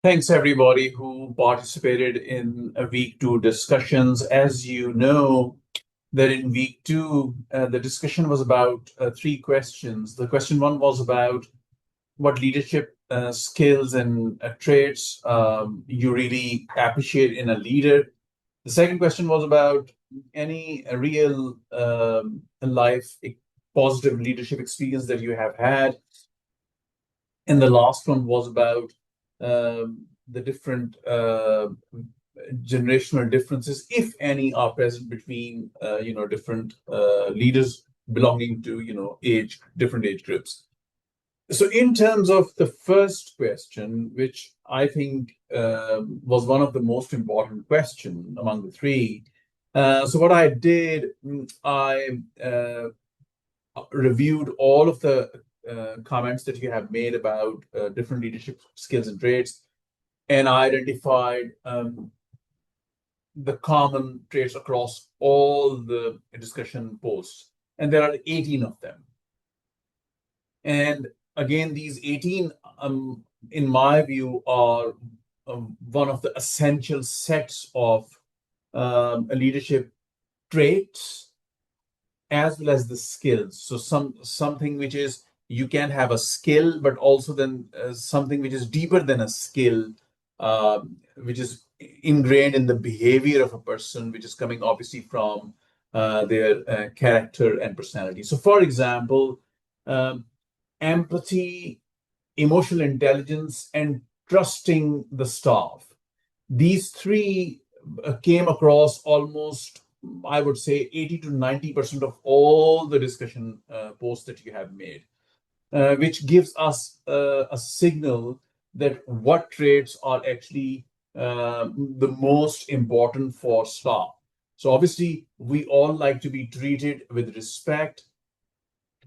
Thanks everybody who participated in week two discussions. As you know, that in week two, the discussion was about three questions. The question one was about what leadership skills and traits you really appreciate in a leader. The second question was about any real life positive leadership experience that you have had. And the last one was about the different generational differences, if any, are present between different leaders belonging to different age groups. So, in terms of the first question, which I think was one of the most important questions among the three, so what I did, I reviewed all of the comments that you have made about different leadership skills and traits, and I identified the common traits across all the discussion posts. And there are 18 of them. And again, these 18, in my view, are one of the essential sets of leadership traits as well as the skills. So something which is you can have a skill, but also then something which is deeper than a skill, which is ingrained in the behavior of a person, which is coming obviously from their character and personality. So, for example, empathy, emotional intelligence, and trusting the staff. These three came across almost, I would say, 80 to 90% of all the discussion posts that you have made, which gives us a signal that what traits are actually the most important for staff. So obviously, we all like to be treated with respect.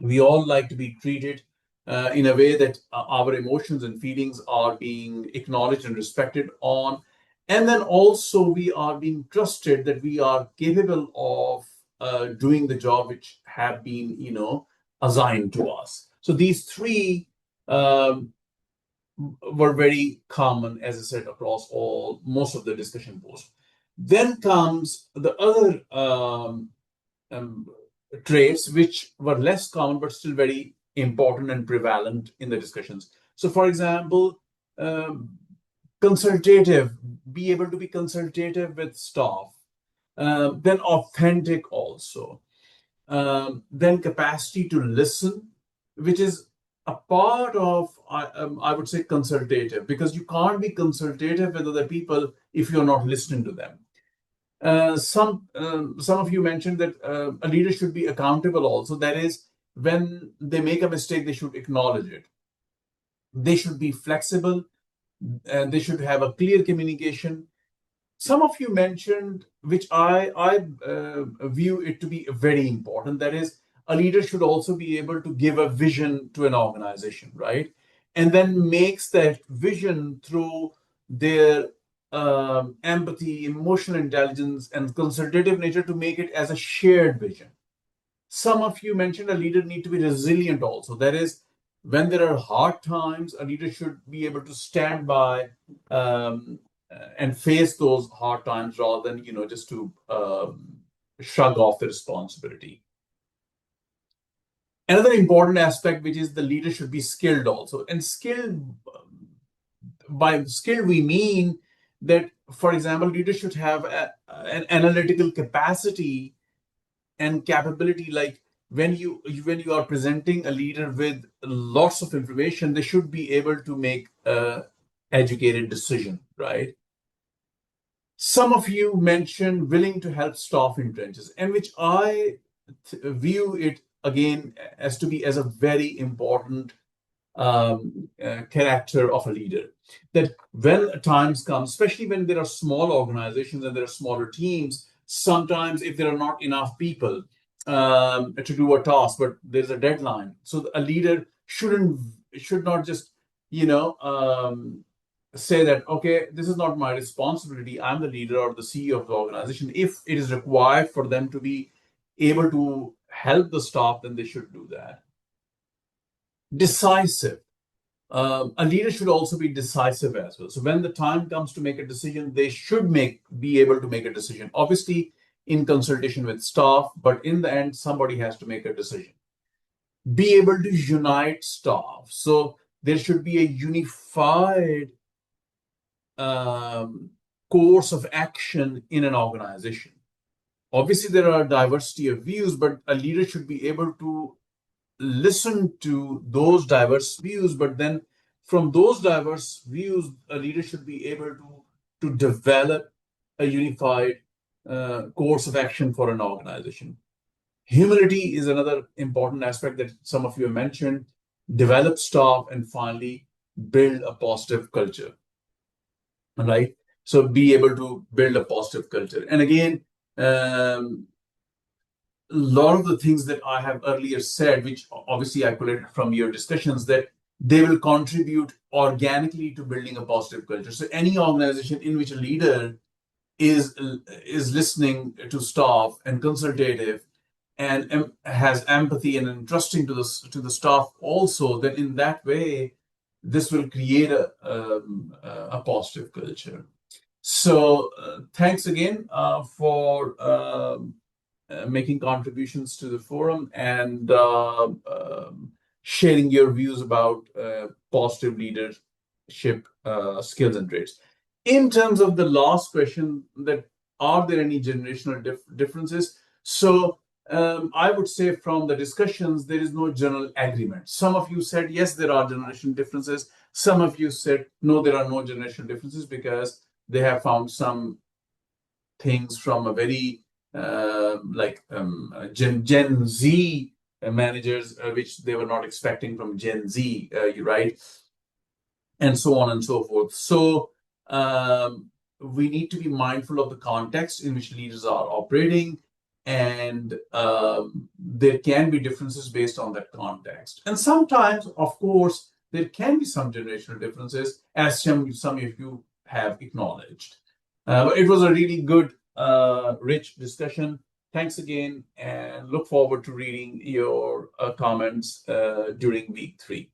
We all like to be treated in a way that our emotions and feelings are being acknowledged and respected on. And then also we are being trusted that we are capable of doing the job which have been, assigned to us. So these three um, were very common, as I said, across most of the discussion posts. Then comes the other um, traits which were less common but still very important and prevalent in the discussions. So, for example, consultative, be able to be consultative with staff, then authentic also, then capacity to listen, which is a part of, I would say, consultative, because you can't be consultative with other people if you're not listening to them. Some of you mentioned that a leader should be accountable also. That is, when they make a mistake, they should acknowledge it. They should be flexible, and they should have a clear communication. Some of you mentioned, which I view it to be very important, that is, a leader should also be able to give a vision to an organization, right? And then makes that vision through their empathy, emotional intelligence, and consultative nature to make it as a shared vision. Some of you mentioned a leader need to be resilient also. That is, when there are hard times, a leader should be able to stand by and face those hard times rather than just to shrug off the responsibility. Another important aspect, which is the leader should be skilled also. And skilled, by skilled we mean that, for example, leaders should have an analytical capacity and capability. Like when you are presenting a leader with lots of information, they should be able to make a educated decision, right? Some of you mentioned willing to help staff in trenches, and which I view it again as to be as a very important character of a leader. That when times come, especially when there are small organizations and there are smaller teams, sometimes if there are not enough people to do a task, but there's a deadline, so a leader should not just say that, okay, this is not my responsibility, I'm the leader or the CEO of the organization. If it is required for them to be able to help the staff, then they should do that. Decisive. A leader should also be decisive as well. So when the time comes to make a decision, they should be able to make a decision. Obviously, in consultation with staff, but in the end, somebody has to make a decision. Be able to unite staff. So there should be a unified course of action in an organization. Obviously, there are diversity of views, but a leader should be able to listen to those diverse views, but then from those diverse views, a leader should be able to develop a unified course of action for an organization. Humility is another important aspect that some of you have mentioned. Develop staff, and finally, build a positive culture. Right? So be able to build a positive culture. And again, a lot of the things that I have earlier said, which obviously I collated from your discussions, that they will contribute organically to building a positive culture. So any organization in which a leader is listening to staff and consultative and has empathy and entrusting to the staff also, then in that way, this will create a positive culture. So thanks again for making contributions to the forum and sharing your views about positive leadership skills and traits. In terms of the last question, that are there any generational differences? So I would say from the discussions, there is no general agreement. Some of you said, yes, there are generational differences. Some of you said, no, there are no generational differences because they have found some things from a very Gen Z managers, which they were not expecting from Gen Z, right? And so on and so forth. So we need to be mindful of the context in which leaders are operating, and there can be differences based on that context. And sometimes, of course, there can be some generational differences, as some of you have acknowledged. But it was a really good, rich discussion. Thanks again, and look forward to reading your comments during week 3.